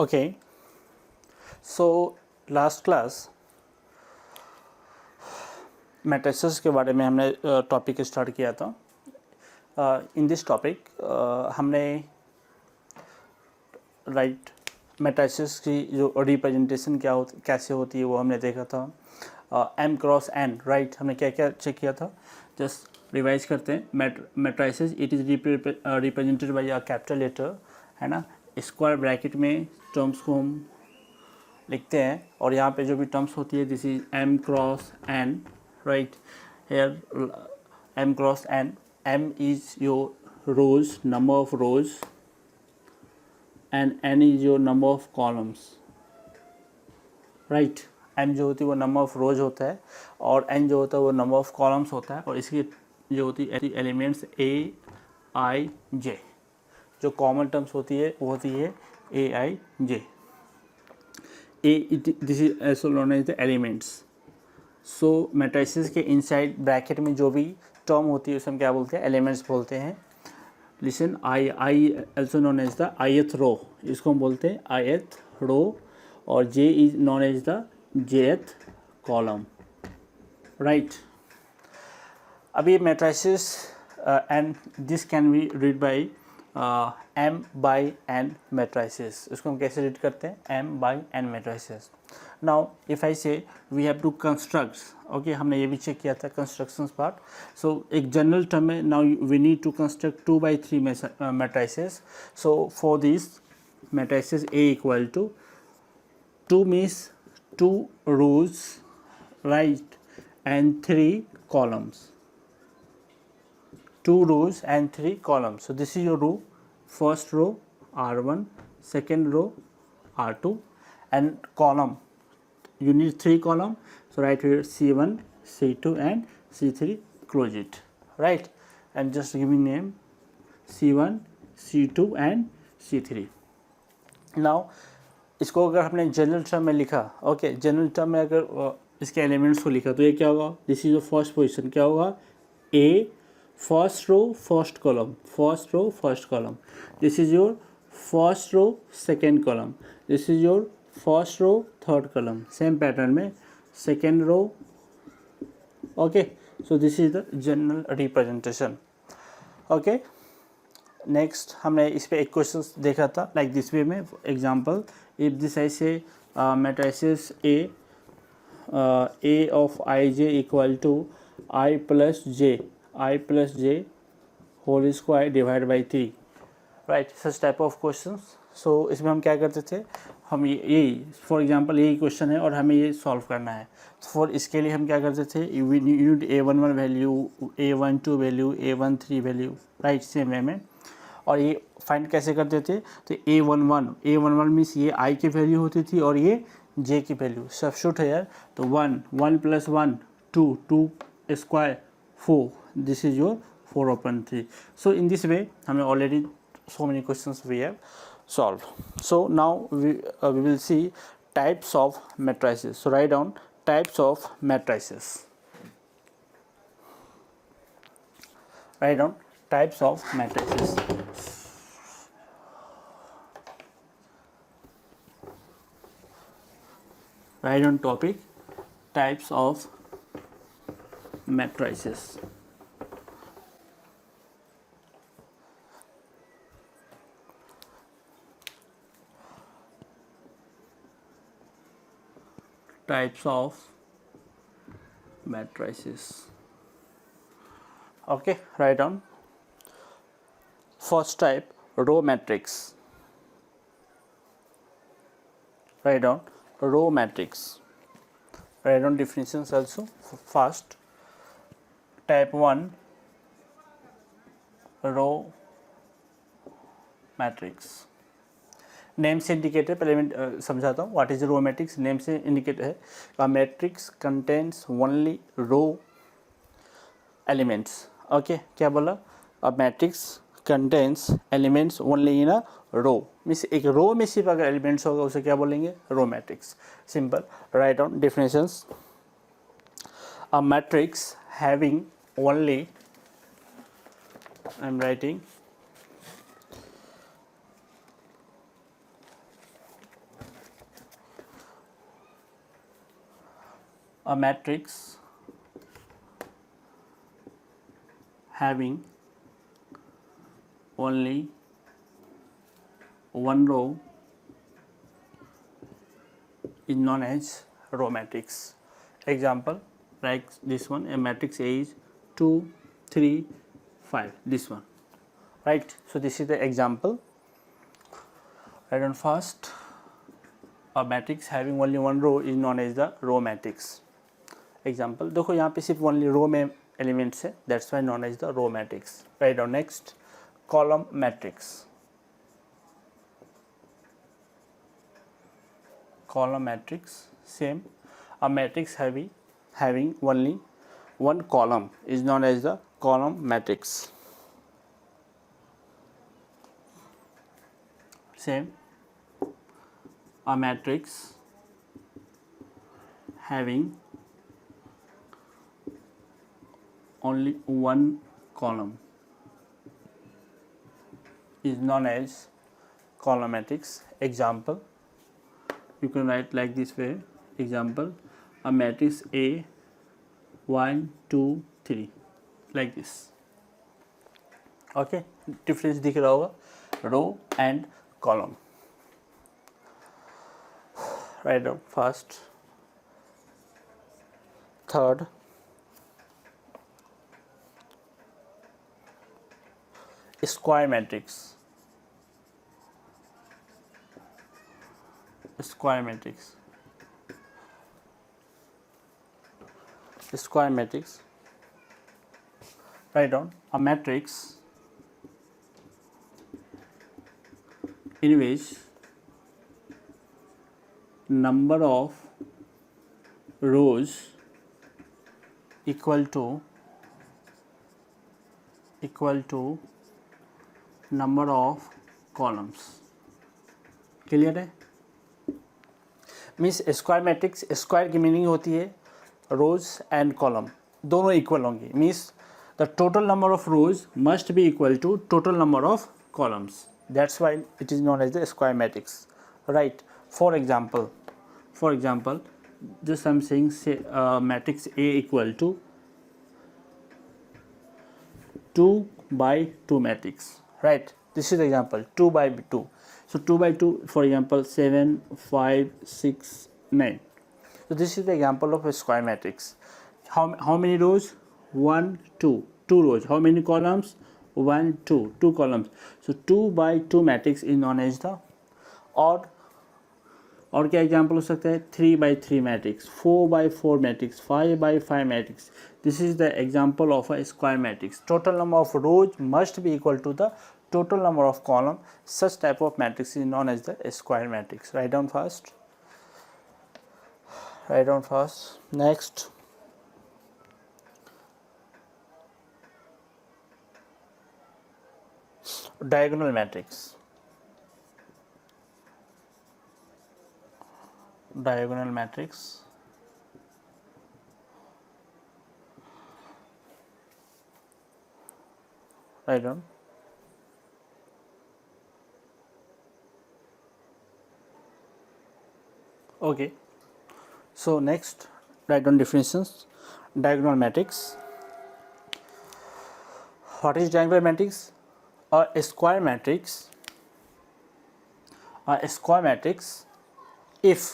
Okay, so last class matrices के बारे में हमने टॉपिक स्टार्ट किया था. इन दिस टॉपिक हमने राइट मैट्रिसेस की जो रिप्रेजेंटेशन कैसे होती है वो हमने देखा था. एम क्रॉस एन, राइट, हमने क्या क्या चेक किया था. जस्ट रिवाइज करते हैं. Matrices it is represented by a capital letter, है ना. स्क्वायर ब्रैकेट में टर्म्स को हम लिखते हैं और यहाँ पे जो भी टर्म्स होती है this is M cross N, right. Here M cross N, M is your rows, number of rows, and N is your number of columns, right. M जो होती है वो नंबर ऑफ रोज होता है और एन जो होता है वो नंबर ऑफ कॉलम्स होता है. और इसकी जो होती है एलिमेंट्स ए आई जे, जो कॉमन टर्म्स होती है वो होती है a i j. This is also known as the elements. So matrices के इनसाइड ब्रैकेट में जो भी टर्म होती है उसे हम क्या बोलते हैं, एलिमेंट्स बोलते हैं. Listen, i also known as the ith row, इसको हम बोलते हैं ith रो. और j is known as the jth column, right. अभी matrices and this can be read by m by n matrices. इसको हम कैसे रीड करते हैं, m by n matrices. Now if I say we have to construct, okay, हमने ये भी check किया था कंस्ट्रक्शंस पार्ट. सो एक जनरल टर्म है. Now we need to construct 2 by 3 matrices. So for these matrices A equal to 2 means 2 rows, right, and 3 columns. 2 rows and 3 columns. So this is your row. First row R1, second row R2, and column you need 3 column. So write here C1, C2 and C3. Close it, right, and just give me name C1, C2 and C3. Now इसको अगर हमने general term में लिखा, okay, general term में अगर इसके elements को लिखा तो ये क्या होगा, this is your first position. क्या होगा, ए first row first column, first row first column. This is your first row second column, this is your first row third column. Same pattern में second row, okay. So this is the general representation, okay. Next हमने इस पे एक question देखा था like this way में. Example, if this I say matrices A of ij equal to I plus j whole square divide by 3, right, such type of question. So इसमें हम क्या करते थे, हम यही फॉर एग्जांपल यही क्वेश्चन है और हमें ये सॉल्व करना है. फॉर इसके लिए हम क्या करते थे, unit A11 value, A12 value, A13 value, right, same way में. और ये फाइंड कैसे करते थे, तो A11 मीन्स ये I की वैल्यू होती थी और ये J की वैल्यू. सब्स्टिट्यूट है यार, तो 1 + 1 2 square 4, this is your 4/3. So in this way हमें already so many questions we have solved. So now we will see types of matrices. So write down types of matrices. Write down types of matrices. Write down topic types of matrices. Types of matrices. Okay, write down. First type, row matrix. Write down row matrix. Write down definitions also. First, type 1 row matrix. Name से indicator, पहले मैं समझाता हूँ what is row matrix. Name से indicate है, a matrix contains only row elements. Okay, क्या बोला, a matrix contains elements only in a row, means एक रो में सिर्फ अगर एलिमेंट्स होगा उसे क्या बोलेंगे, row matrix. Simple. Write down definitions. A matrix having only, I am writing, a matrix having only one row is known as row matrix. Example, like this one, a matrix A is 2, 3, 5, this one, right? So this is the example. Write down first, a matrix having only one row is known as the row matrix. Example, देखो यहाँ पे सिर्फ only row में elements है, that's why known as the row matrix. Write down next, column matrix. Column matrix, same, a matrix having only one column is known as the column matrix. Same, a matrix having only one column is known as column matrix. Example, you can write like this way. Example, a matrix A 1, 2, 3, like this. Okay, difference दिख रहा होगा, row and column. Write down first, third, square matrix. Square matrix. Square matrix. Write down a matrix in which number of rows equal to number of columns. Clear है? Means square matrix, square की meaning होती है rows and column दोनों equal होंगे. Means the total number of rows must be equal to total number of columns. That's why it is known as the square matrix. Right. For example, just I'm saying say matrix A equal to 2 by 2 matrix, right? This is the example, 2 by 2. So 2 by 2, for example, 7, 5, 6, 9. So this is the example of a square matrix. How many rows? 1, 2. 2 rows. How many columns? 1, 2. 2 columns. So 2 by 2 matrix is known as the odd. और क्या example हो सकता है? 3 by 3 matrix, 4 by 4 matrix, 5 by 5 matrix. This is the example of a square matrix. Total number of rows must be equal to the total number of column. Such type of matrix is known as the square matrix. Write down first. Next, diagonal matrix. Diagonal matrix. Write down. Okay, so next, write down definitions. Diagonal matrix. What is diagonal matrix? A square matrix. If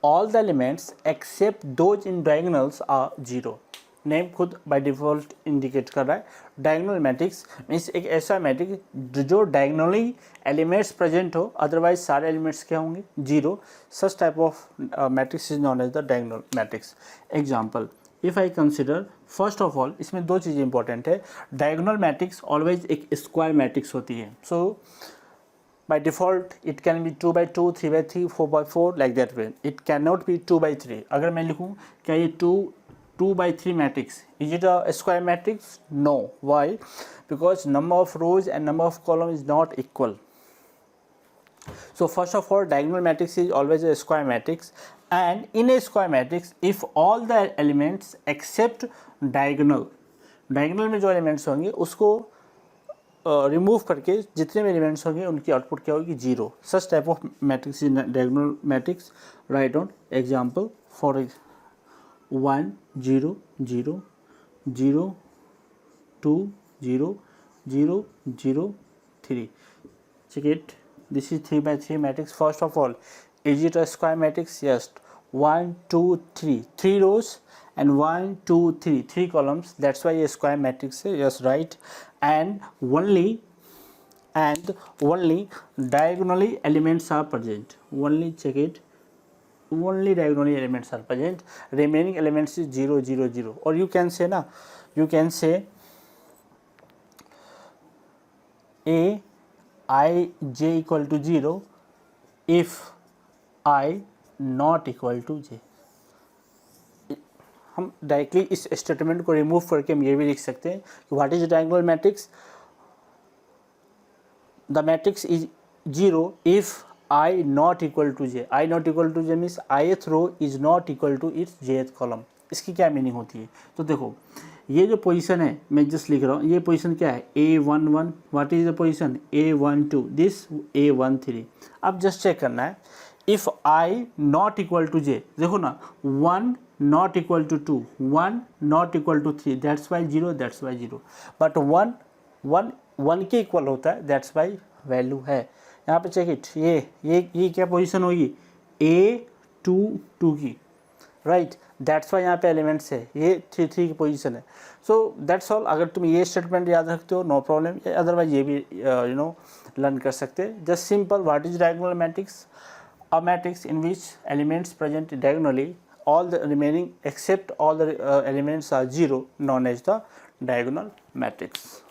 all the elements except those in diagonals are 0. Name खुद by default indicate कर रहा है. Diagonal matrix means एक ऐसा matrix जो diagonally elements present हो, otherwise सारे elements क्या होंगे? 0. Such type of matrix is known as the diagonal matrix. Example, if I consider, first of all इसमें दो चीज़ें इंपॉर्टेंट है. डायगोनल मैट्रिक्स ऑलवेज एक स्क्वायर मैट्रिक्स होती है. सो by default it can be 2 by 2, 3 by 3, 4 by 4, like that way. It cannot be 2 by 3. अगर मैं लिखूँ क्या ये 2 by 3 matrix, is it a square matrix? No. Why? Because number of rows and number of columns is not equal. So first of all, diagonal matrix is always a square matrix, and in a square matrix if all the elements except diagonal में जो elements होंगे उसको remove करके जितने भी elements होंगे उनकी output क्या होगी? 0. Such type of matrix is diagonal matrix. Write down example. 1 0 0 0 2 0 0 0 3. Check it. This is 3 by 3 matrix. First of all, is it a square matrix? Yes. 1 2 3, 3 rows and 1 2 3, 3 columns. That's why a square matrix. Yes, right. And only diagonally elements are present. Only check it. Only diagonally elements are present. Remaining elements is 0 0 0. Or you can say na, you can say a I j equal to 0 if I not equal to j. हम directly इस statement को remove करके हम ये भी लिख सकते हैं कि what is diagonal matrix. The matrix is 0 if I not equal to j. I not equal to j means ith row is not equal to its jth column. इसकी क्या मीनिंग होती है? तो देखो ये जो पोजीशन है मैं जस्ट लिख रहा हूँ, ये पोजीशन क्या है? A11. What is the position? A12. This A13. अब जस्ट चेक करना है if I not equal to j. देखो ना 1 not equal to 2, 1 not equal to 3, that's why 0, that's why 0. But 1 के इक्वल होता है, दैट्स वाई वैल्यू है. यहाँ पे चेक इट. ये क्या पोजीशन होगी? A22 की, राइट. दैट्स वाई यहाँ पे एलिमेंट्स है, ये 3 3 की पोजीशन है. So that's all. अगर तुम ये स्टेटमेंट याद रखते हो नो प्रॉब्लम, अदरवाइज ये भी लर्न कर सकते हैं. Just simple. What is diagonal matrix? A matrix in which elements present diagonally, all the remaining except all the elements are 0, known as the diagonal matrix.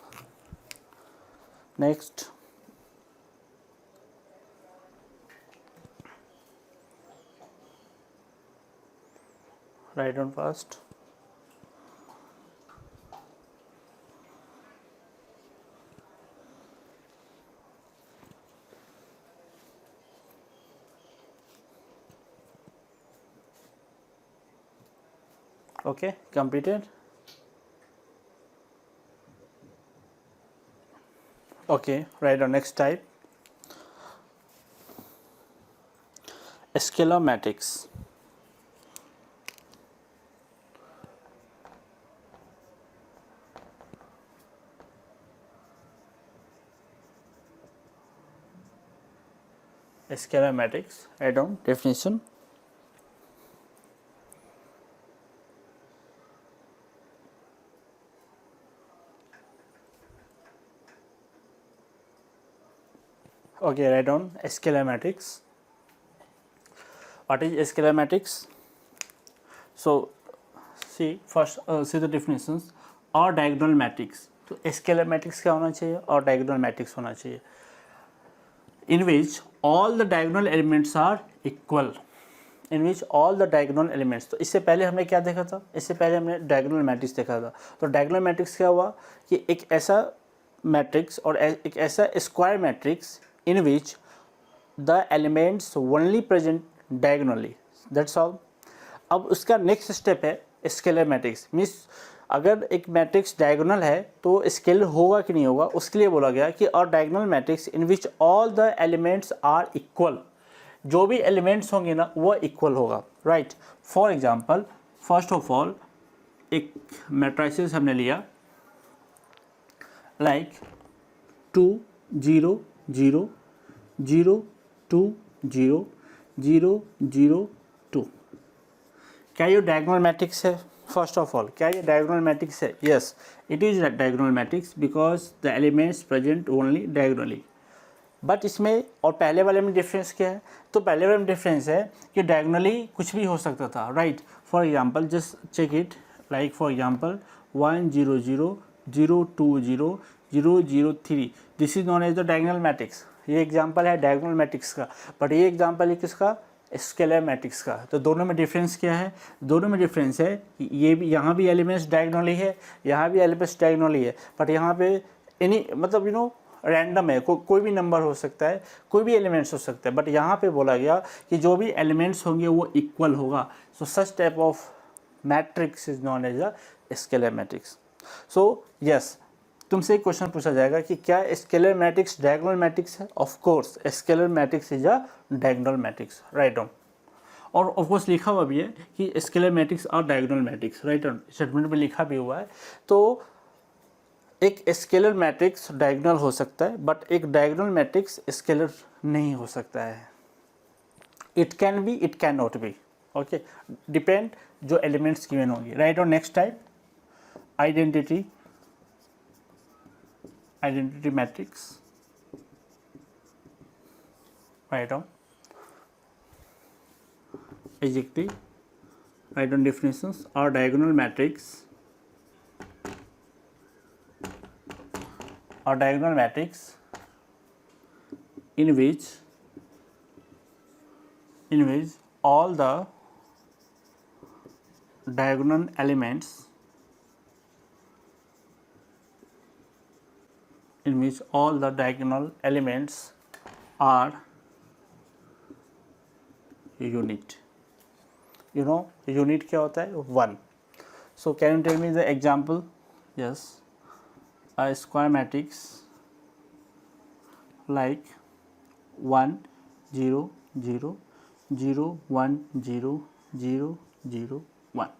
Next, write down first. Okay, completed. Okay, write down next type. Scalar matrix. Scalar matrix. Write down definition. Okay, write down scalar matrix. What is scalar matrix? So see first, see the definitions. और diagonal matrix. तो scalar matrix क्या होना चाहिए? और diagonal matrix होना चाहिए. In which all the diagonal elements are equal. In which all the diagonal elements. तो इससे पहले हमने क्या देखा था? इससे पहले हमने diagonal matrix देखा था. तो diagonal matrix क्या हुआ कि एक ऐसा मैट्रिक्स और एक ऐसा square matrix in which the elements only present diagonally. That's all. अब उसका नेक्स्ट स्टेप है स्केलर मैट्रिक्स. मीन्स अगर एक मैट्रिक्स डायगोनल है तो स्केलर होगा कि नहीं होगा, उसके लिए बोला गया कि और diagonal matrix in which all the elements are equal. जो भी एलिमेंट्स होंगे ना वो इक्वल होगा, right. For example, first of all एक मैट्रिसेस हमने लिया लाइक 2 0 0 0 2 0 0 0 2. क्या ये डायगोनल मैट्रिक्स है? फर्स्ट ऑफ ऑल क्या ये डायगोनल मैट्रिक्स है? Yes, it is diagonal matrix because the elements present only diagonally. But इसमें और पहले वाले में डिफरेंस क्या है? तो पहले वाले में डिफरेंस है कि डायगोनली कुछ भी हो सकता था, right. For example just check it. Like for example 1 0 0 0 2 0 0 0 3. This is known as the diagonal matrix. ये एग्जांपल है डायगोनल मैट्रिक्स का. बट ये एग्जांपल है किसका? स्केलर मैट्रिक्स का. तो दोनों में डिफरेंस क्या है? दोनों में डिफरेंस है कि ये भी, यहाँ भी एलिमेंट्स डायगोनली है, यहाँ भी एलिमेंट्स डायगोनली है. बट यहाँ पे एनी मतलब रैंडम है, कोई भी नंबर हो सकता है, कोई भी एलिमेंट्स हो सकता है. बट यहाँ पे बोला गया कि जो भी एलिमेंट्स होंगे वो इक्वल होगा. So such type of matrix is known as a scalar matrix. So yes, तुमसे एक क्वेश्चन पूछा जाएगा कि क्या स्केलर मैट्रिक्स डायगोनल मैट्रिक्स है? Of course scalar matrix is a diagonal matrix. Right down. और ऑफकोर्स लिखा हुआ भी है कि स्केलर मैट्रिक्स और डायगोनल मैट्रिक्स, राइट, स्टेटमेंट में लिखा भी हुआ है। तो एक स्केलर मैट्रिक्स डायगोनल हो सकता है, बट एक डायगोनल मैट्रिक्स स्केलर नहीं हो सकता है। It can be, it can not be, okay, depend जो एलिमेंट्स गिवन होंगे, राइट। और next type identity matrix, write down adjective, write down definitions, or diagonal matrix in which all the diagonal elements are unit. You know unit क्या होता है? 1. So can you tell me the example? Yes, a square matrix like 1 0 0 0 1 0 0 0 1.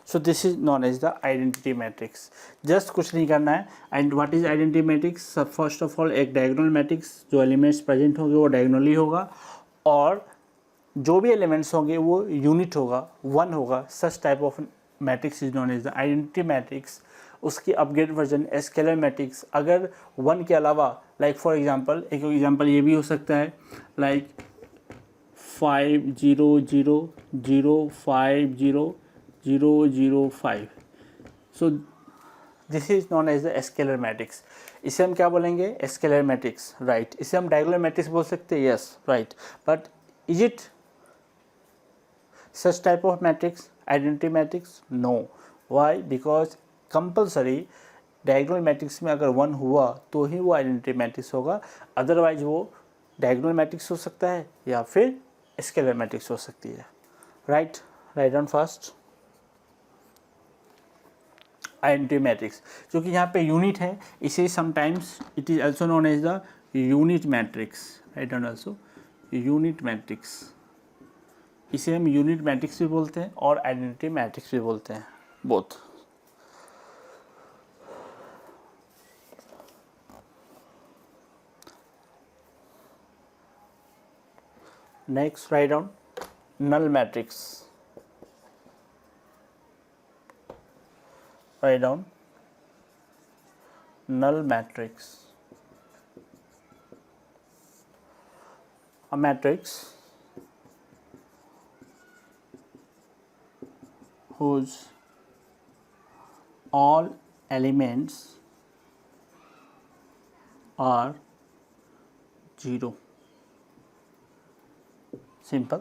So this is known as the identity matrix. Just कुछ नहीं करना है. And what is identity matrix? First of all एक diagonal matrix, जो elements present होंगे वो diagonally होगा, और जो भी एलिमेंट्स होंगे वो यूनिट होगा, 1 होगा. Such type of matrix is known as the identity matrix. उसकी अपग्रेड वर्जन स्केलर मैट्रिक्स. अगर 1 के अलावा, लाइक फॉर एग्जांपल, एक एग्जांपल ये भी हो सकता है, like 5 0 0 0 5 0 0 0 5. So this is known as the scalar matrix. इसे हम क्या बोलेंगे? Scalar matrix, right. इसे हम डायगोनल मैट्रिक्स बोल सकते हैं, yes, right. But is it such type of matrix identity matrix? No. Why? Because compulsory diagonal matrix में अगर 1 हुआ तो ही वो identity matrix होगा, अदरवाइज वो diagonal matrix हो सकता है या फिर scalar matrix हो सकती है, right. Write down first identity matrix. जो कि यहाँ पे यूनिट है, इसे sometimes it is also known as the unit matrix, right down also unit matrix. इसे हम यूनिट मैट्रिक्स भी बोलते हैं और आइडेंटिटी मैट्रिक्स भी बोलते हैं, both. Next right down null matrix. Right down null matrix. A matrix whose all elements are 0. Simple.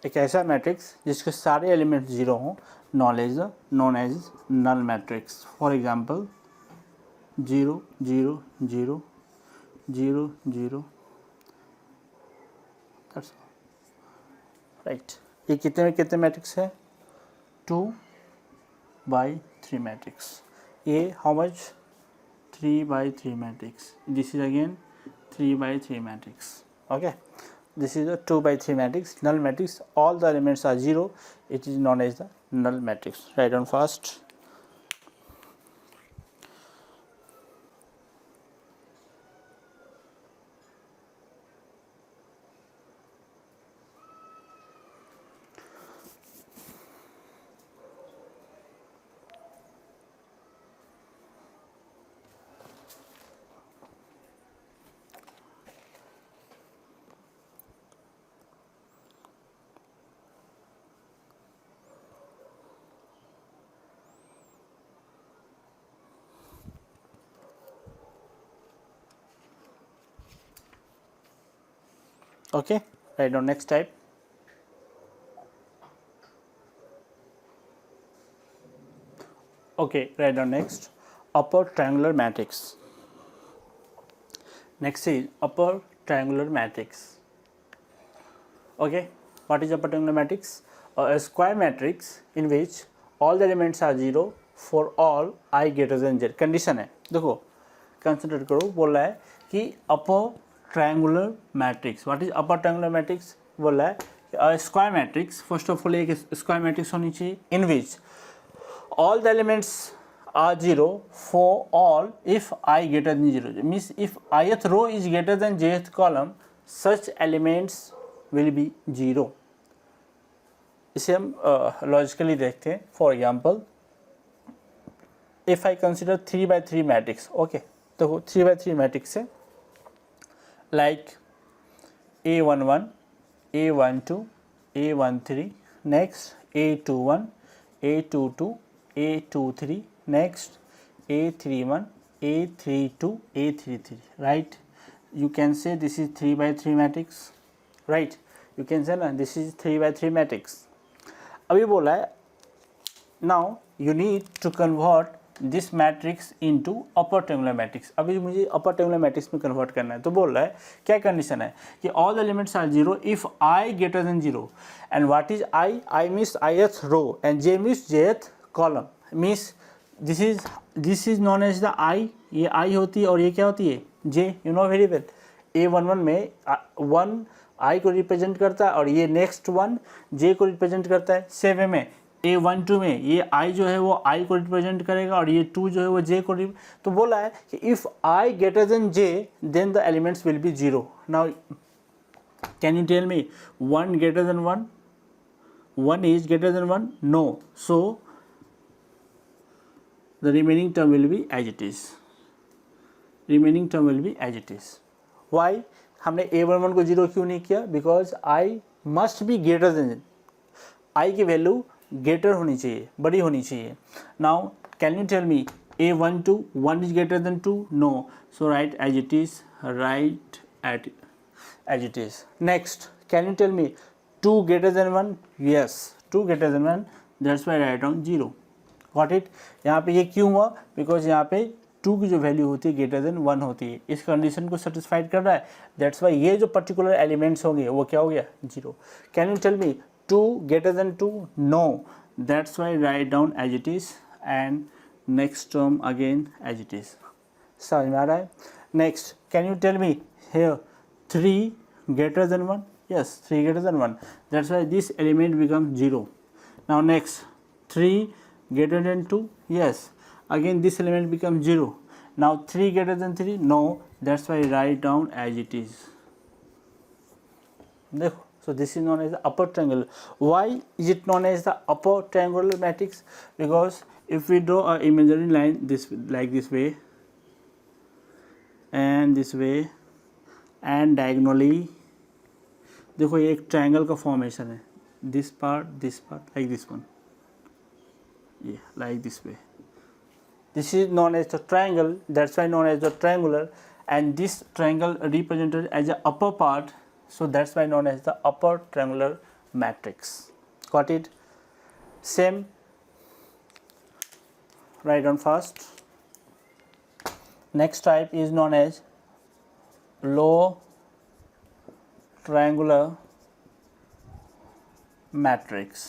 एक ऐसा मैट्रिक्स जिसके सारे एलिमेंट्स 0 हों, known as null matrix. For example 0 0 0 0 0, right. ये कितने मैट्रिक्स है? 2/3 matrix. A how much? 3/3 matrix. This is again 3/3 matrix. Okay, this is a 2/3 matrix, null matrix. All the elements are 0. It is known as the null matrix. Write down first. Okay, write down next type. Okay, write down next upper triangular matrix. Next is upper triangular matrix. Okay, what is upper triangular matrix? A square matrix in which all the elements are 0 for all I greater than z. Condition है, देखो consider करो, बोल रहा है कि अपर triangular matrix. What is upper triangular matrix? बोल रहा है square matrix, first of all एक स्क्वायर मैट्रिक्स होनी चाहिए इन विच all the elements are 0 for all if I greater than 0, means if ith row is greater than jth column such elements will be 0. इसे हम logically देखते हैं. For example if I consider 3x3 matrix. Okay, तो 3x3 matrix है like A11, A12, A13, next A21, A22, A23, next A31, A32, A33, right? You can say this is 3x3 matrix, right? You can say ना this is 3x3 matrix. अभी बोला है now you need to convert this matrix into upper triangular matrix. अभी मुझे upper triangular matrix में convert करना है. तो बोल रहा है क्या condition है कि all the elements are 0 if I greater than 0. And what is I? I means ith row and J means jth column. Means this is known as the I. ये I होती है और ये क्या होती है J. You know very well. A11 में 1 I को रिप्रेजेंट करता है और ये नेक्स्ट 1 J को रिप्रेजेंट करता है. सेम वे में A12 में ये I जो है वो I को रिप्रेजेंट करेगा और ये 2 जो है वो J को तो बोला है कि if I greater than J then the elements will be 0. Now can you tell me 1 greater than 1? 1 is greater than 1? No. So the remaining term will be as it is. Remaining term will be as it is. Why? हमने A11 को 0 क्यों नहीं किया? Because I must be greater than it. I की value greater होनी चाहिए, बड़ी होनी चाहिए. Now can you tell me A12 1 is greater than 2? No. So write as it is. Write as it is. Next, can you tell me 2 greater than 1? Yes, 2 greater than 1. That's why I write down 0. Got it? यहाँ पे ये क्यों हुआ? Because यहाँ पे 2 की जो value होती है ग्रेटर देन 1 होती है. इस कंडीशन को सेटिस्फाइड कर रहा है. दैट्स वाई ये जो पर्टिकुलर एलिमेंट्स होंगे वो क्या हो गया 0. Can you tell me 2 greater than 2? No. That's why write down as it is and next term again as it is. समझ में आ रहा है? Next, can you tell me here 3 greater than 1? yes, 3 greater than 1. That's why this element becomes 0. Now next, 3 greater than 2? Yes, again this element becomes 0. Now 3 greater than 3? No. That's why I write down as it is. So this is known as the upper triangle. Why is it known as the upper triangular matrix? Because if we draw an imaginary line this like this way and this way and diagonally, देखो ये एक triangle का formation है. This part like this one, ये like this way. This is known as the triangle. That's why known as the triangular. And this triangle represented as a upper part. So that's why known as the upper triangular matrix. Got it? Same right on first. Next type is known as low triangular matrix,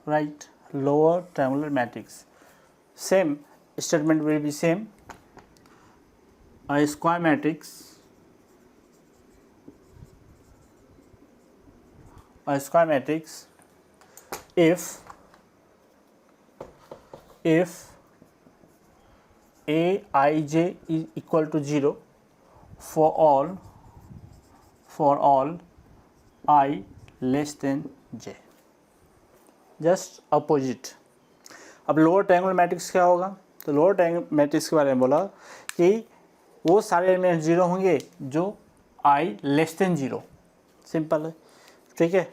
right? Lower triangular matrix. Same statement will be same. A square matrix, if Aij is equal to 0 for all I less than j. Just opposite. अब lower triangular matrix क्या होगा? तो lower triangular matrix के बारे में बोला कि वो सारे एलिमेंट्स 0 होंगे जो I लेस देन 0. सिंपल है, ठीक है.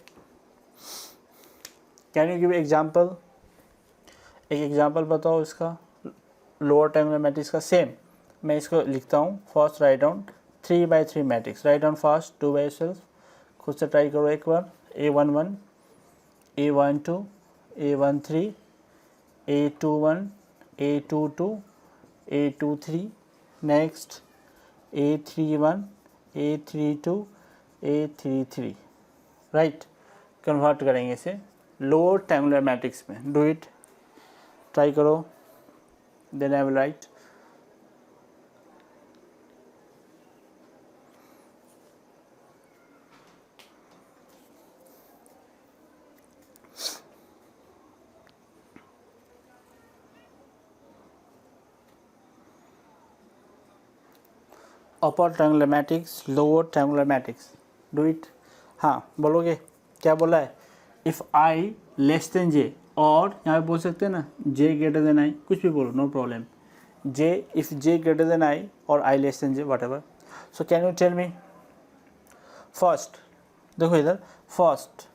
Can you give example? एक एग्जाम्पल बताओ इसका लोअर ट्रायंगुलर मैट्रिक्स का. सेम मैं इसको लिखता हूँ. First write down 3x3 matrix. Write down fast 2 by self. खुद से ट्राई करो एक बार. A11, A12, A13, A21, A22, A23, next A31, A32, A33. Right, convert करेंगे इसे लोअर ट्रायंगुलर मैट्रिक्स में. डू इट, ट्राई करो. Then I will write. Upper triangular matrix, lower triangular matrix, do it. हाँ बोलोगे, क्या बोला है, if i less than j, और यहाँ पे बोल सकते हैं ना जे ग्रेटर देन आई, कुछ भी बोलो, no problem. J, if j greater than i और i less than j, whatever. So can you tell me first, देखो इधर फर्स्ट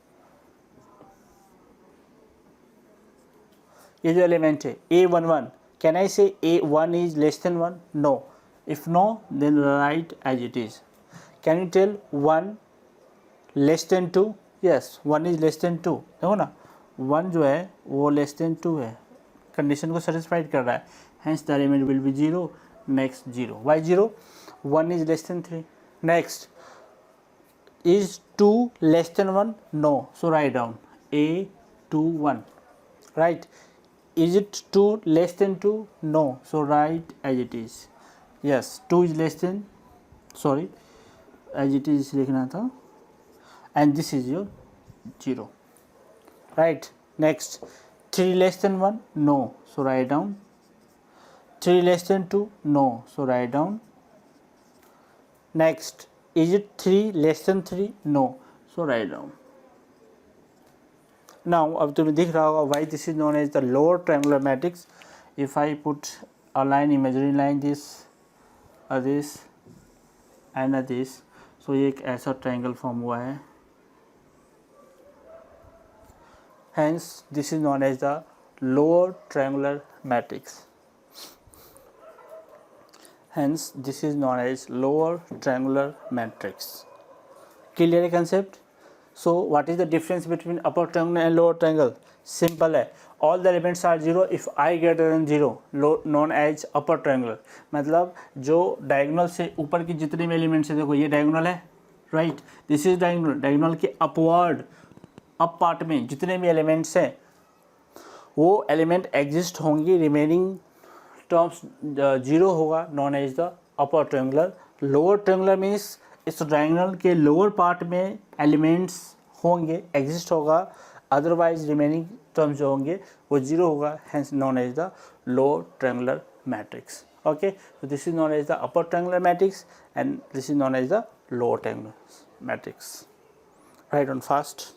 ये जो एलिमेंट है A11, can I say A1 is less than 1? No. If no then write as it is. Can you tell 1 less than 2? Yes, 1 is less than 2। देखो ना 1 जो है वो लेस देन 2 है, कंडीशन को सेटिस्फाइड कर रहा है, hence the element will be 0। Next 0, why 0? 1 is less than 3। Next, is 2 less than 1? No, so write down A21, right? Is it 2 less than 2? No, so write as it is. Yes, 2 is less than, sorry, as it is लिखना था, and this is your 0, right? Next, 3 less than 1? No, so write down. 3 less than 2? No, so write down. Next, is it 3 less than 3? No, so write down. Now अब तुम्हें दिख रहा होगा why this is known as the lower triangular matrix. If I put a line, imaginary line, this and this, so ये एक ऐसा triangle form हुआ है, hence this is known as the lower triangular matrix. Hence this is known as lower triangular matrix. Clear concept? So what is the difference between upper triangle and lower triangle? Simple है, all the elements are 0 if I greater than 0, known as upper triangular. मतलब जो diagonal से ऊपर की जितने भी elements है, देखो ये डायगोनल है, right, this is diagonal, diagonal के अपवर्ड अप पार्ट में जितने भी एलिमेंट्स हैं वो एलिमेंट एग्जिस्ट होंगी, रिमेनिंग टर्म्स 0 होगा, known as the upper triangular. Lower triangular means इस ट्रायंगल के लोअर पार्ट में एलिमेंट्स होंगे, एग्जिस्ट होगा, अदरवाइज रिमेनिंग टर्म्स जो होंगे वो 0 होगा, hence known as the lower triangular matrix. Okay, so this is known as the upper triangular matrix and this is known as the lower triangular matrix. Write on fast.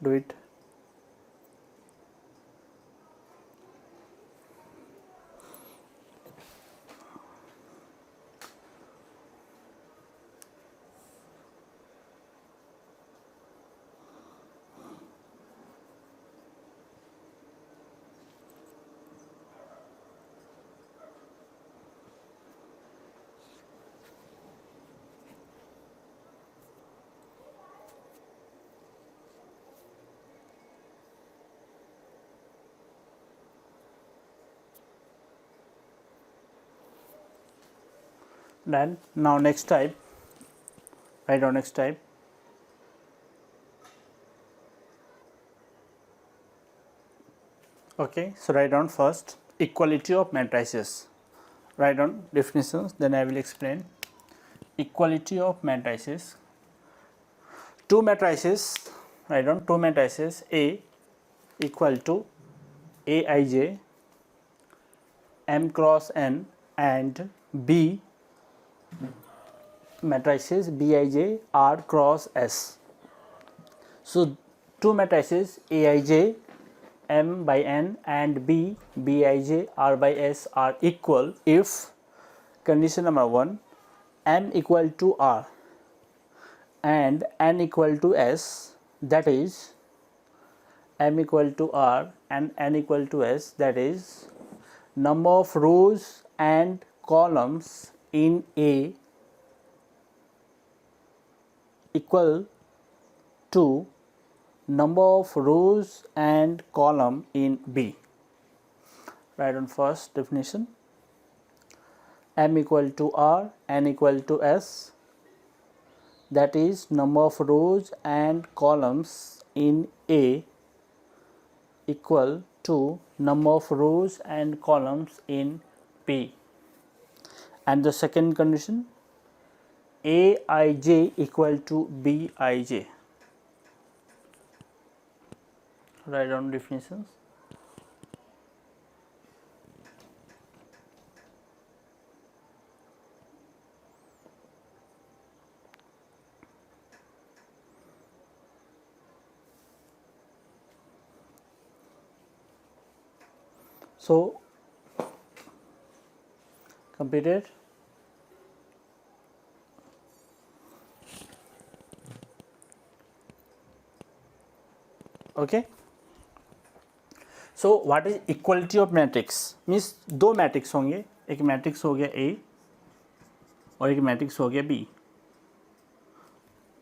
Do it. Then now next type, write down next type. Okay, so write down first equality of matrices. Write down definitions, then I will explain. Equality of matrices. Two matrices, write down two matrices, A equal to Aij M cross N and B matrices Bij R cross S. So two matrices Aij M by N and B Bij R by S are equal if condition number 1, M equal to R and N equal to S, that is M equal to R and N equal to S, that is number of rows and columns in A equal to number of rows and column in B. Write on first definition. M equal to R, N equal to S, that is number of rows and columns in A equal to number of rows and columns in B. And the second condition, Aij equal to Bij. Write down definitions. So completed. Okay, so what is equality of matrix? Means दो matrix होंगे, एक matrix हो गया A और एक matrix हो गया B,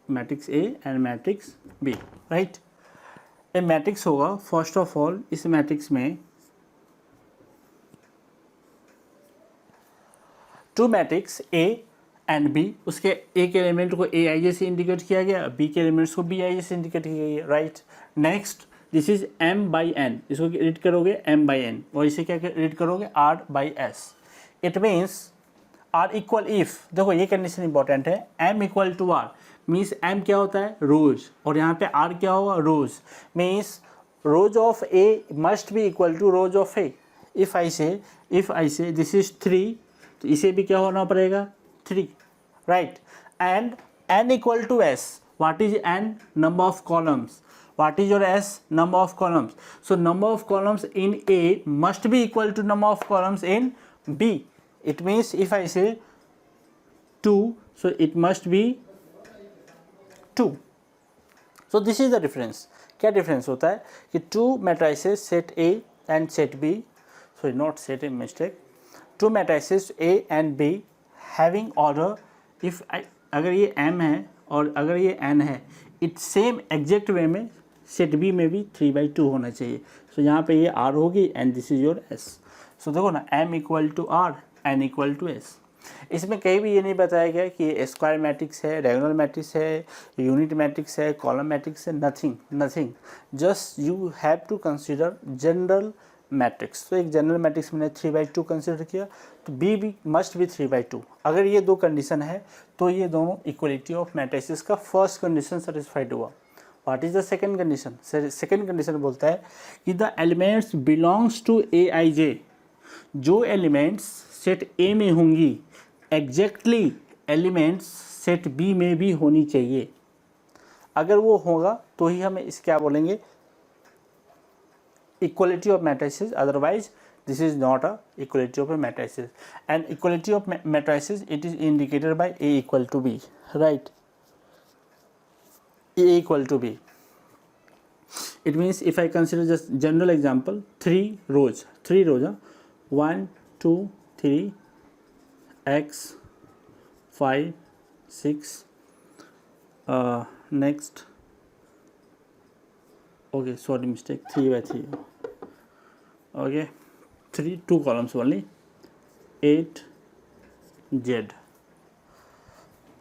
matrix A and matrix B, right. A matrix होगा, फर्स्ट ऑफ ऑल इस मैट्रिक्स में two matrix A and B, उसके A के एलिमेंट को Aij से इंडिकेट किया गया, B के एलिमेंट्स को Bij से इंडिकेट किया गया, right. Next this is m/n, इसको रीड करोगे m/n और इसे क्या रीड करोगे r/s. It means r equal if, देखो ये कंडीशन इंपॉर्टेंट है, m equal to r means m क्या होता है रोज, और यहाँ पे r क्या होगा rows, means rows of A must be equal to rows of A. If I say this is 3, तो इसे भी क्या होना पड़ेगा 3, राइट. And n equal to s, what is n? Number of columns. What is your S? Number of columns. So number of columns in A must be equal to number of columns in B. It means if I say 2, so it must be 2. So this is the difference. क्या difference होता है कि two matrices set A and set B, sorry not set A, mistake, two matrices A and B having order, if अगर ये M है और अगर ये N है, it same exact way में सेट बी में भी 3/2 होना चाहिए. सो यहाँ पे ये R होगी and this is your S. So देखो ना M equal to R, N equal to S. इसमें कहीं भी ये नहीं बताया गया कि ये स्क्वायर मैट्रिक्स है, रेगुलर मैट्रिक्स है, यूनिट मैट्रिक्स है, कॉलम मैट्रिक्स है, nothing. Just you have to consider general matrix. तो एक जनरल मैट्रिक्स मैंने 3/2 कंसिडर किया, तो बी भी मस्ट भी 3/2. अगर ये दो कंडीशन है तो ये दोनों इक्वलिटी ऑफ मैट्रिसेस का फर्स्ट कंडीशन सेटिस्फाइड हुआ. What is the second condition? Second condition बोलता है कि the elements belongs to Aij, जो एलिमेंट्स सेट A में होंगी एग्जैक्टली एलिमेंट्स सेट B में भी होनी चाहिए. अगर वो होगा तो ही हम इस क्या बोलेंगे equality of matrices, otherwise this is not a equality of a matrices. And equality of matrices, it is indicated by A equal to B, right? A equal to B. It means if I consider just general example, 3 rows, 1 2 3 x 5 6, next, okay, sorry, mistake, 3/3, okay, 2 columns only, 8 z.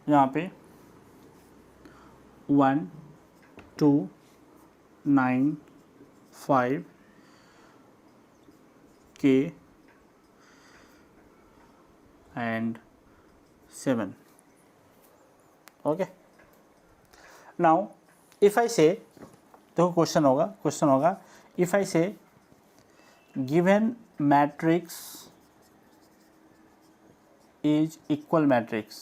यहाँ पे 1 2 9 5 k and 7. okay, now if I say, देखो question होगा if I say given matrix is equal matrix.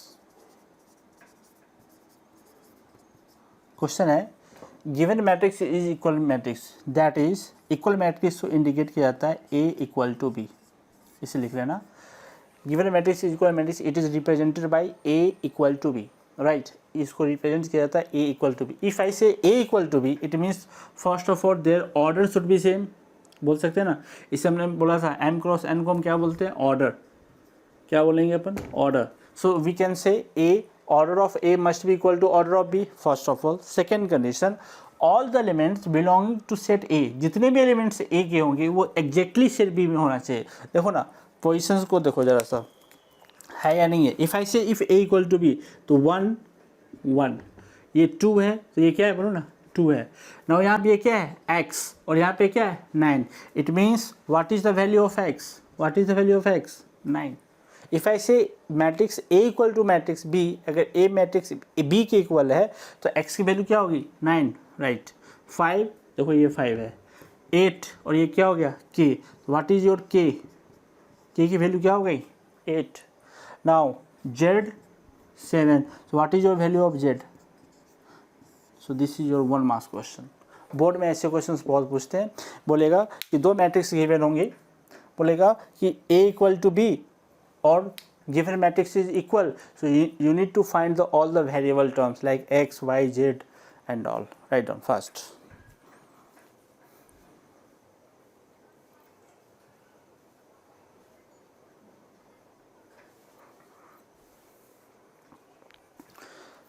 Question है given matrix is equal matrix, that is equal matrix को indicate किया जाता है A equal to B. इसे लिख लेना, given matrix is equal matrix, it is represented by A equal to B, right. इसको represent किया जाता है A equal to B. If I say A equal to B, it means first of all their order should be same, बोल सकते हैं ना. इसे हमने बोला था M क्रॉस N को हम क्या बोलते हैं ऑर्डर, क्या बोलेंगे अपन order. So we can say A order of A must be equal to order of B, first of all. Second condition, all the elements belonging to set A, जितने भी एलिमेंट्स A के होंगे वो exactly set B में होना चाहिए. देखो ना पोजिशंस को देखो जरा सा, है या नहीं है. If I say if A equal to B, तो 1 1, ये 2 है, तो ये क्या है बोलो ना 2 है. नाउ यहाँ पे ये क्या है x और यहाँ पे क्या है 9. It means what is the value of x, what is the value of x 9. If I say matrix A equal to matrix B, अगर A मैट्रिक्स B के इक्वल है तो x की वैल्यू क्या होगी 9, राइट. 5, देखो ये 5 है, 8 और ये क्या हो गया k. What is your k की वैल्यू क्या हो गई 8. Now z 7, so what is your value of z? So this is your 1 marks question. Board में ऐसे क्वेश्चंस बहुत पूछते हैं, बोलेगा कि दो मैट्रिक्स गिवन होंगे, बोलेगा कि A इक्वल टू B और given matrix is equal, so you need to find all the variable terms like x, y, z and all. Write down first.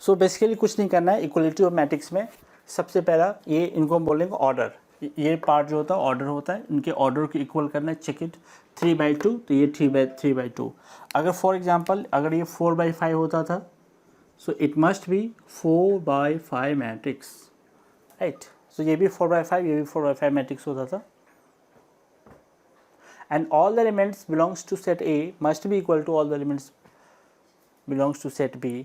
So basically कुछ नहीं करना है इक्वलिटी ऑफ मैट्रिक्स में। सबसे पहला ये इनको हम बोलेंगे ऑर्डर, ये पार्ट जो होता है ऑर्डर होता है, इनके ऑर्डर को इक्वल करना है। चेक इट 3/2 तो ये 3/2। अगर फॉर एग्जांपल अगर ये 4/5 होता था so it must be 4/5 matrix, right. So ये भी 4/5, ये भी 4/5 मैट्रिक्स होता था। And all the elements belongs to set A must be equal to all the elements belongs to set B।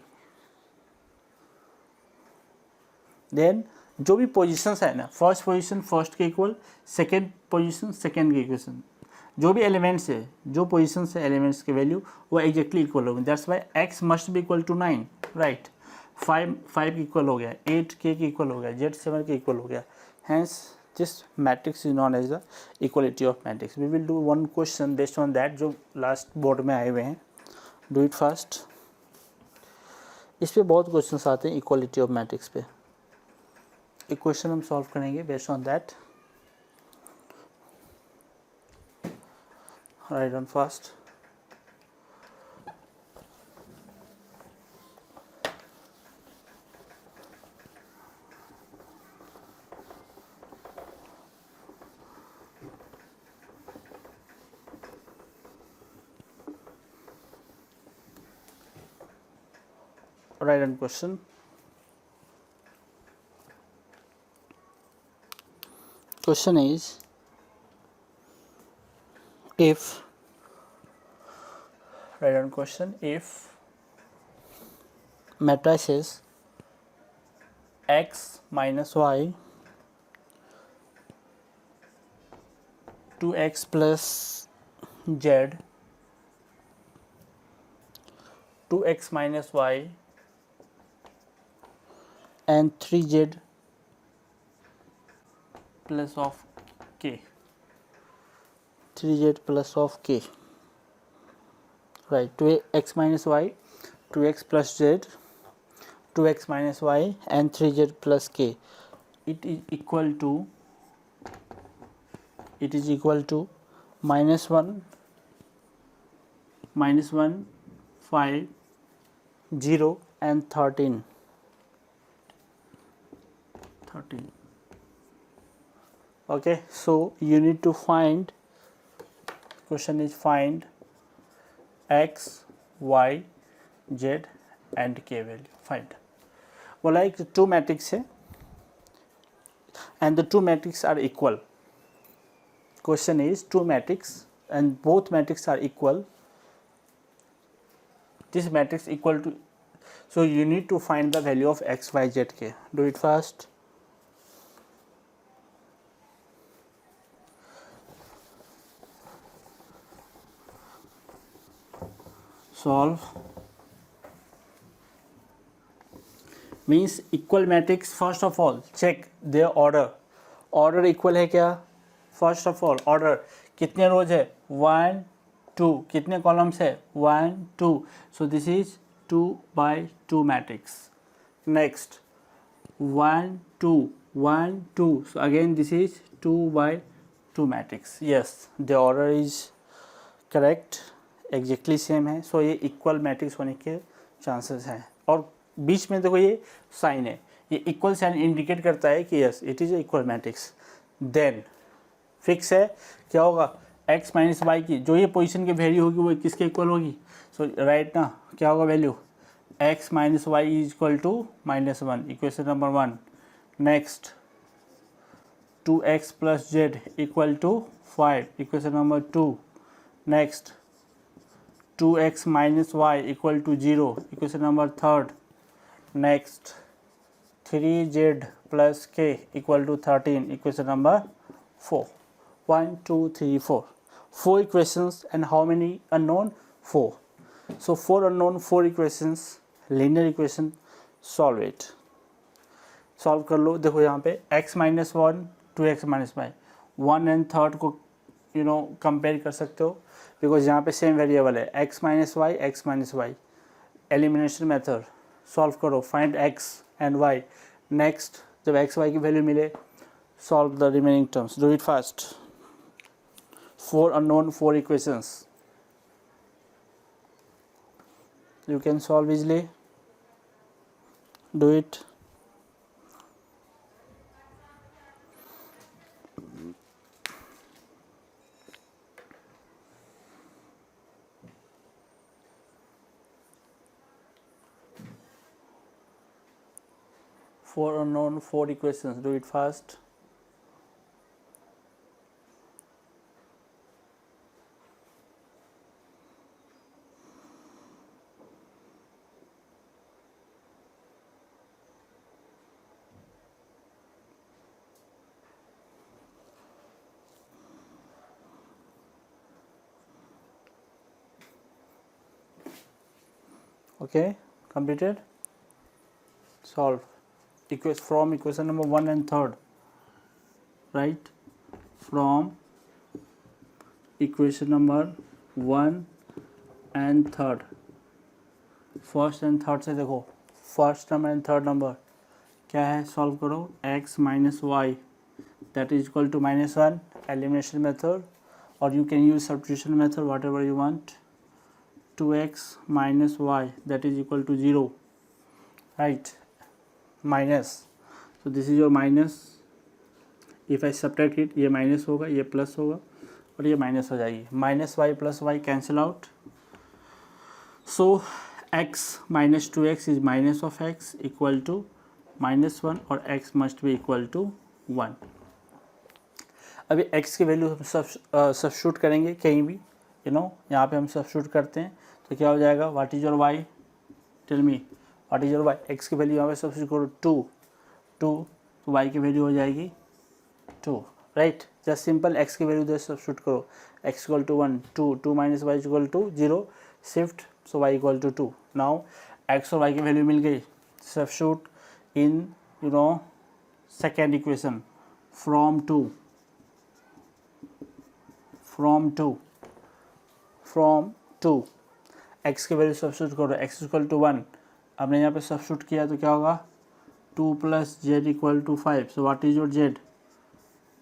Then जो भी पोजीशंस है ना, फर्स्ट पोजीशन फर्स्ट के इक्वल, सेकेंड पोजीशन सेकेंड के इक्वेशन, जो भी एलिमेंट्स है, जो पोजीशंस है एलिमेंट्स के वैल्यू वो एग्जैक्टली इक्वल होंगे। That's why x must be equal to 9, right. 5 के इक्वल हो गया, 8 के इक्वल हो गया, z 7 के इक्वल हो गया। Hence this matrix is known as the equality of matrix. We will do one question based on that जो लास्ट बोर्ड में आए हुए हैं। Do it fast. इस पर बहुत क्वेश्चन आते हैं इक्वलिटी ऑफ मैट्रिक्स पे। एक क्वेश्चन हम सॉल्व करेंगे based on that. Right on fast. Right on question. Question is, if, right on question, if matrices x minus y, 2x plus z, 2x minus y and 3z plus of k, 3z plus of k, right, 2x minus y, 2x plus z, 2x minus y and 3z plus k, it is equal to minus 1 5 0 and 13. Okay, so you need to find, question is find x, y, z and k value. Find. बोला एक two matrix है and the two matrices are equal. Question is two matrix and both matrices are equal. This matrix equal to, so you need to find the value of x, y, z, k. Do it fast. Solve. Means equal matrix, first of all check their order. Order equal है क्या? First of all order कितने रोज है? 1 2. कितने columns है? 1 2. So this is 2/2 matrix. Next 1 2 1 2. So again this is 2/2 matrix. Yes, the order is correct. Exactly same है। सो ये equal matrix होने के चांसेस हैं। और बीच में देखो ये साइन है, ये इक्वल साइन इंडिकेट करता है कि yes it is equal matrix. Then फिक्स है क्या होगा? x माइनस वाई की जो ये पोजीशन की वैल्यू होगी वो किसके इक्वल होगी? सो राइट ना, क्या होगा value? x minus y is equal to -1, equation number 1। Next 2x plus z equal to 5, equation number 2। Next 2x minus y equal to 0, equation number 3rd. Next 3z plus k equal to 13, equation number 4. 1 2 3 4. 4 equations and how many unknown? 4. So 4 unknown, 4 equations, linear equation. Solve it. Solve कर लो। देखो यहाँ पे x minus 1 2x minus y, 1 and 3rd को compare कर सकते हो, because यहाँ पे सेम वेरिएबल है x minus y. Elimination method solve करो, find x and y। Next जब x y की वैल्यू मिले, solve the remaining terms, do it fast. 4 unknown, 4 equations, you can solve easily, do it। Four unknown, 4 equations, do it fast। Okay, completed। Solve from equation number 1 and 3rd, right? From equation number 1 and 3rd, first and third से देखो, first number and third number क्या है, solve करो। x minus y that is equal to -1, elimination method, और you can use substitution method, whatever you want. 2x minus y that is equal to 0, right, minus, so this is your minus, if I subtract it, ये minus होगा, ये plus होगा, और ये minus हो जाएगी। Minus y plus y cancel out, so x minus 2x is minus of x equal to -1, और x must be equal to 1। अभी x की वैल्यू हम सब्स्टिट्यूट करेंगे कहीं भी, यहाँ पे हम सब्स्टिट्यूट करते हैं, तो क्या हो जाएगा, what is your y, tell me what is your y। x की वैल्यू यहाँ पे सब्स्टिट्यूट करो 2, तो y की वैल्यू हो जाएगी 2, राइट। जस्ट सिंपल x की वैल्यू दे सब्स्टिट्यूट करो, x equal to 1, 2 minus y equal to 0, shift, so y equal to 2। Now x और y की वैल्यू मिल गई, substitute in second equation, from two x की वैल्यू सब्स्टिट्यूट करो, x equal to 1, आपने यहाँ पे सब्स्टिट्यूट किया तो क्या होगा, 2 plus z equal to 5, so what is your z,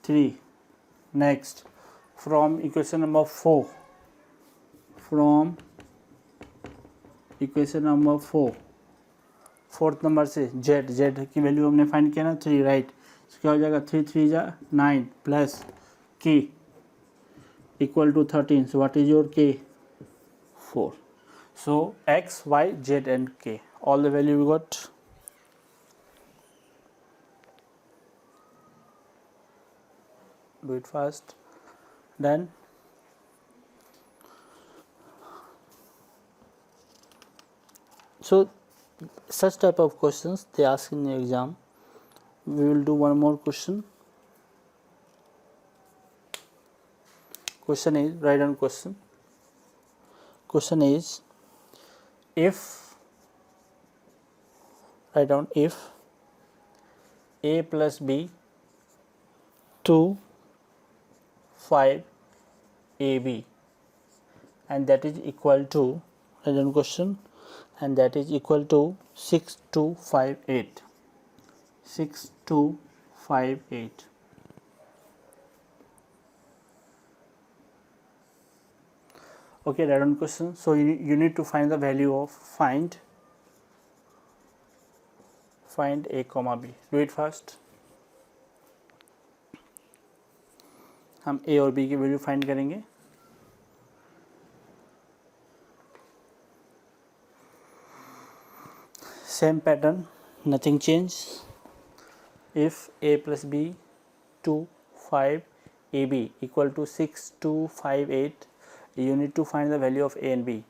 3। Next from equation number 4, fourth number से z की वैल्यू हमने फाइंड किया ना 3, राइट। तो क्या हो जाएगा, 3 3 जा 9 plus k equal to 13, so what is your k, 4। So x y z and k, all the value we got। Do it fast, then so such type of questions they ask in the exam. We will do one more question. Question is, write down question. Question is, if, write down, if a plus b 2 5 ab and that is equal to, write down question, and that is equal to 6258, 6258. Okay, write down question. So you need to find the value of, find a comma b, do it fast। हम a और b की value find करेंगे। Same pattern, nothing change. If a plus b 2 5 ab equal to 6258, you need to find the value of a and b।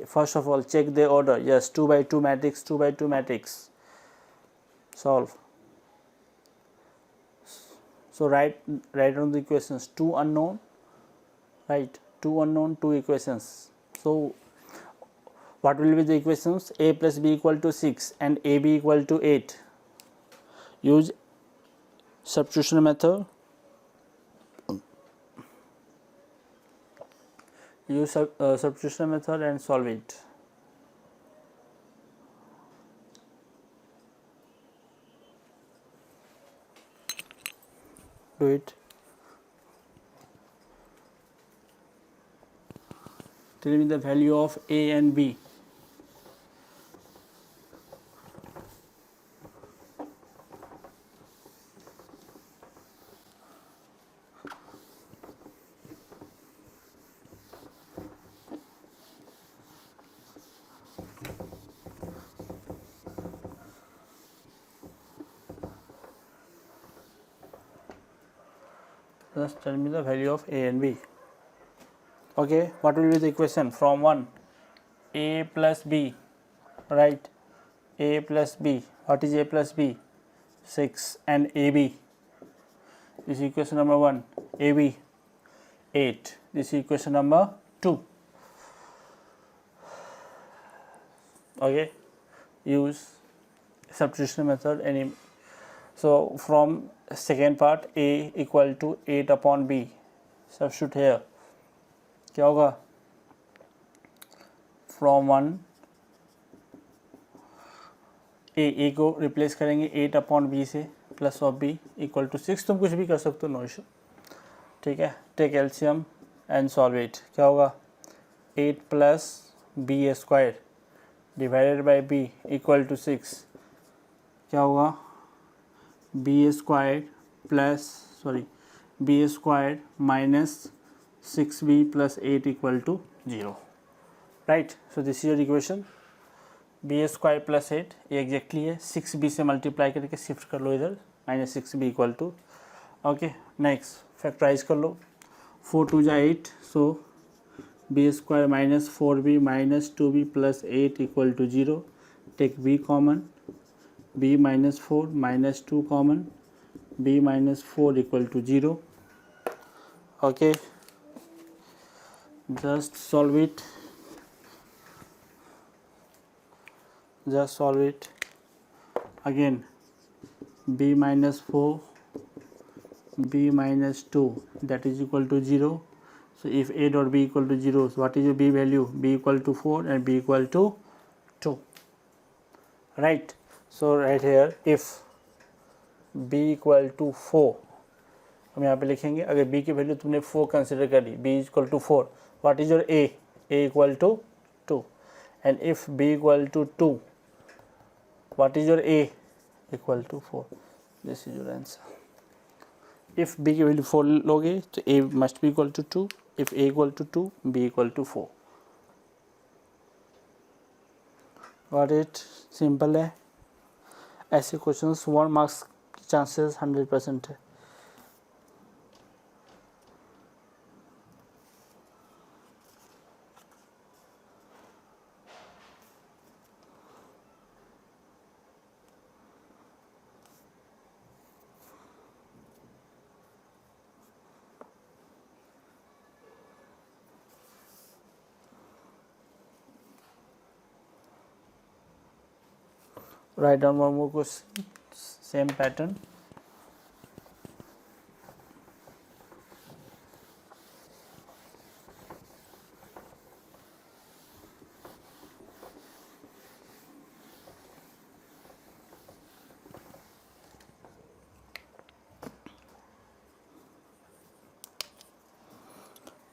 First of all, check the order, yes, 2 by 2 matrix, 2 by 2 matrix, solve। So write down the equations, 2 unknown, right, 2 unknown, 2 equations। So what will be the equations, a plus b equal to 6 and ab equal to 8, use substitution method, use substitution method and solve it. Do it. Tell me the value of A and B. Just tell me the value of A and B. Okay, what will be the equation from 1? A plus B, right? A plus B. What is A plus B? 6, and AB. This is equation number 1. AB 8. This is equation number 2. Okay, use substitution method. So from second part, A equal to 8 upon B. Substitute here. क्या होगा? From 1 A को replace करेंगे 8 upon B से, plus of B equal to 6. तुम कुछ भी कर सकते हो, नो इशू. ठीक है, take LCM and solve it. क्या होगा? 8 plus B square divided by B equal to 6. क्या होगा? B square minus 6B plus 8 equal to 0. Right? So this is your equation. B square plus 8 ये exactly है. 6B से multiply करके shift कर लो इधर, minus 6B equal to. Okay, next factorise कर लो. 4 2 जा 8. So B square minus 4B minus 2B plus 8 equal to 0. Take B common. B minus 4 minus 2 common. B minus 4 equal to 0. Okay, just solve it. Again, B minus 4, B minus 2, that is equal to 0. So if A dot B equal to 0, so what is your B value? B equal to 4 and B equal to 2. Right? So right here, if B equal to 4, हम यहाँ पे लिखेंगे. अगर B की value तुमने 4 consider कर ली, B equal to 4, what is your A? A equal to 2. And if B equal to 2, what is your A? Equal to 4. This is your answer. If B की value 4 लोगे तो A must be equal to 2. If A equal to 2, B equal to 4. Got it? Simple है. ऐसे questions 1 marks की chances 100% है. Write down one more question, same pattern.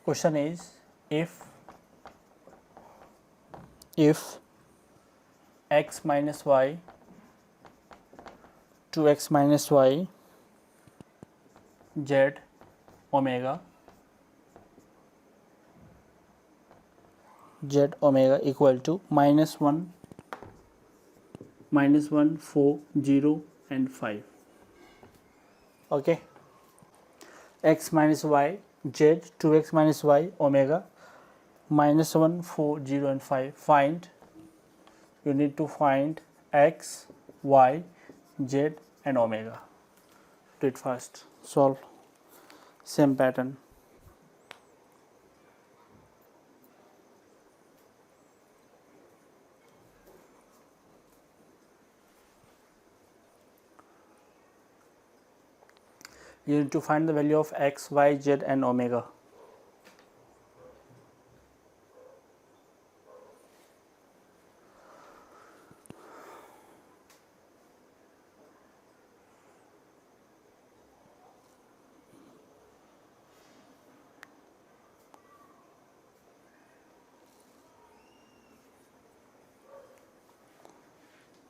Question is, if x minus y 2x minus y z omega equal to minus 1, 4, 0 and 5. Okay, x minus y z 2x minus y omega minus 1, 4, 0 and 5. Find, you need to find x, y, z and omega. Do it first. Solve. Same pattern. You need to find the value of x, y, z and omega.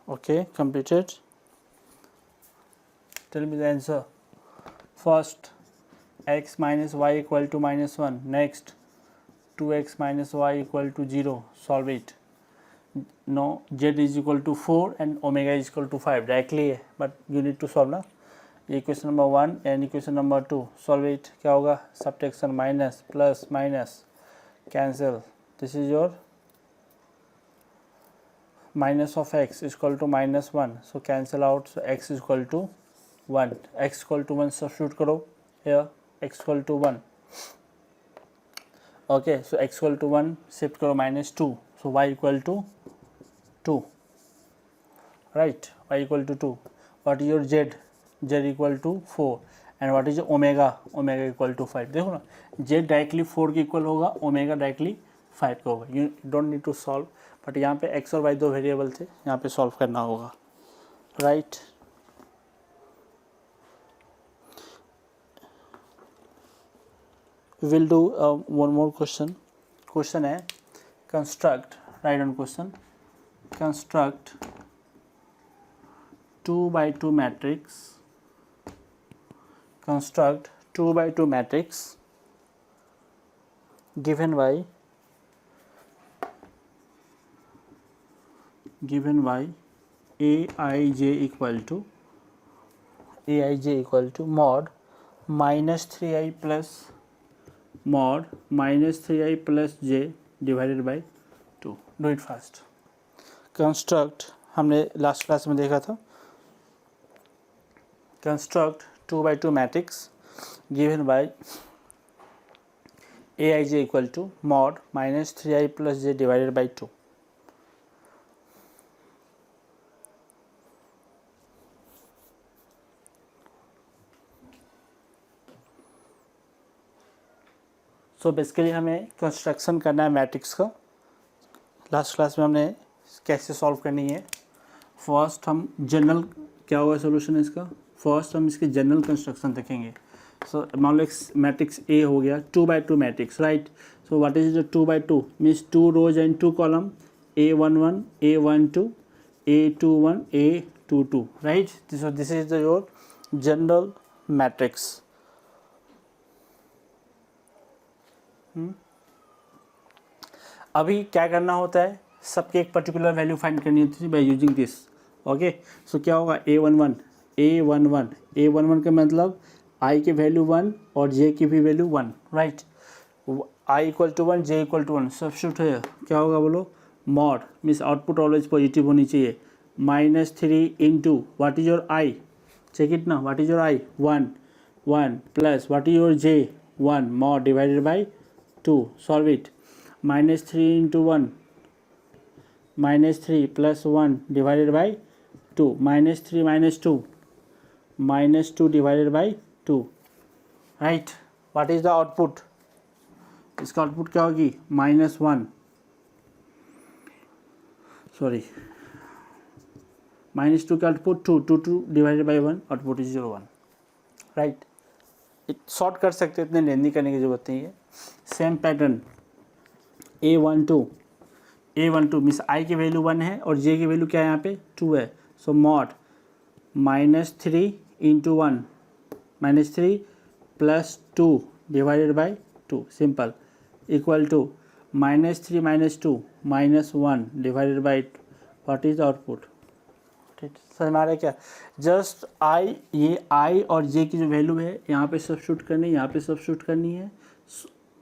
Okay, completed. Tell me the answer. First, x minus y equal to -1. Next, 2x minus y equal to 0. Solve it. No, z is equal to 4 and omega is equal to 5. Directly है, but you need to solve ना. ये equation number 1 and equation number 2. Solve it. क्या होगा? Subtraction minus plus minus cancel. This is your minus of x is equal to -1, so cancel out, so x is equal to 1. x equal to 1 substitute करो here, x equal to 1. okay, so x equal to 1 shift करो -2, so y equal to 2, right? y equal to 2. what is your z? z equal to 4 and what is your omega? omega equal to 5. देखो ना, z directly 4 के equal होगा, omega directly 5 का होगा. You don't need to solve, but यहाँ पे x और y दो वेरिएबल थे, यहाँ पे सॉल्व करना होगा, right? Will do one more question. Question है construct, right on question. Construct 2x2 matrix. Construct 2x2 matrix given by aij equal to mod -3i plus j divided by 2. do it fast. Construct हमने last class में देखा था. Construct 2x2 matrix given by aij equal to mod -3i plus j divided by 2. So basically हमें construction करना है matrix का. Last class में हमने कैसे सॉल्व करनी है. फर्स्ट हम जनरल, क्या होगा सोल्यूशन इसका, फर्स्ट हम इसके जनरल कंस्ट्रक्शन देखेंगे. सो मान लो एक मैट्रिक्स ए हो गया, 2x2 matrix, right? So what is the 2x2 means 2 rows and 2 column, A11 A12 A21 A22, right? So this is the your general matrix. अभी क्या करना होता है, सबके एक पर्टिकुलर वैल्यू फाइंड करनी होती है बाय यूजिंग दिस. ओके, सो क्या होगा? A11 का मतलब i की वैल्यू 1 और j की भी value 1, right? i equal to 1, j equal to 1. Substitute है, क्या होगा बोलो? Mod means output always positive होनी चाहिए. -3 into what is your i, check it ना, what is your i 1 plus what is your j 1 mod divided by 2. Solve it. -3 into 1 -3 plus 1 divided by 2. -3 -2 divided by 2, right? What is the output? इसका output क्या होगी? -1, sorry -2 का output 2 divided by 1, output is 0 1, right? Short कर सकते हो, इतने लेंदी करने की जरूरत नहीं है. Same pattern A12 means i की वैल्यू 1 है और j की वैल्यू क्या है यहाँ पे? 2 है. So mod -3 into 1 -3 plus 2 divided by 2, simple, equal to -3 -2 -1 divided by, what is output? ठीक, समझ में आ रहा है क्या? जस्ट ये i और j की जो वैल्यू है यहाँ पे सब्स्टिट्यूट करनी है, यहाँ पे सब्स्टिट्यूट करनी है,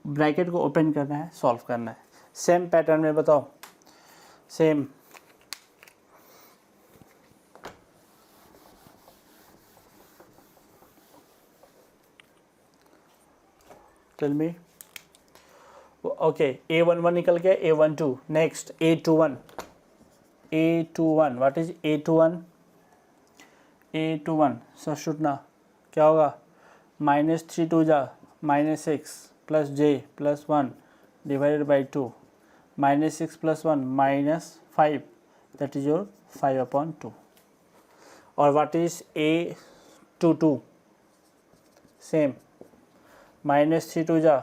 ब्रैकेट को ओपन करना है, सॉल्व करना है. सेम पैटर्न में बताओ, same. Tell me. Okay, A11 निकल गया, A12. Next A21 what is A21 substitute ना, क्या होगा? -3 2 जा -6 plus j plus 1 divided by 2, -6 plus 1 -5, that is your 5/2. और व्हाट इज A22? सेम, -3 2 जा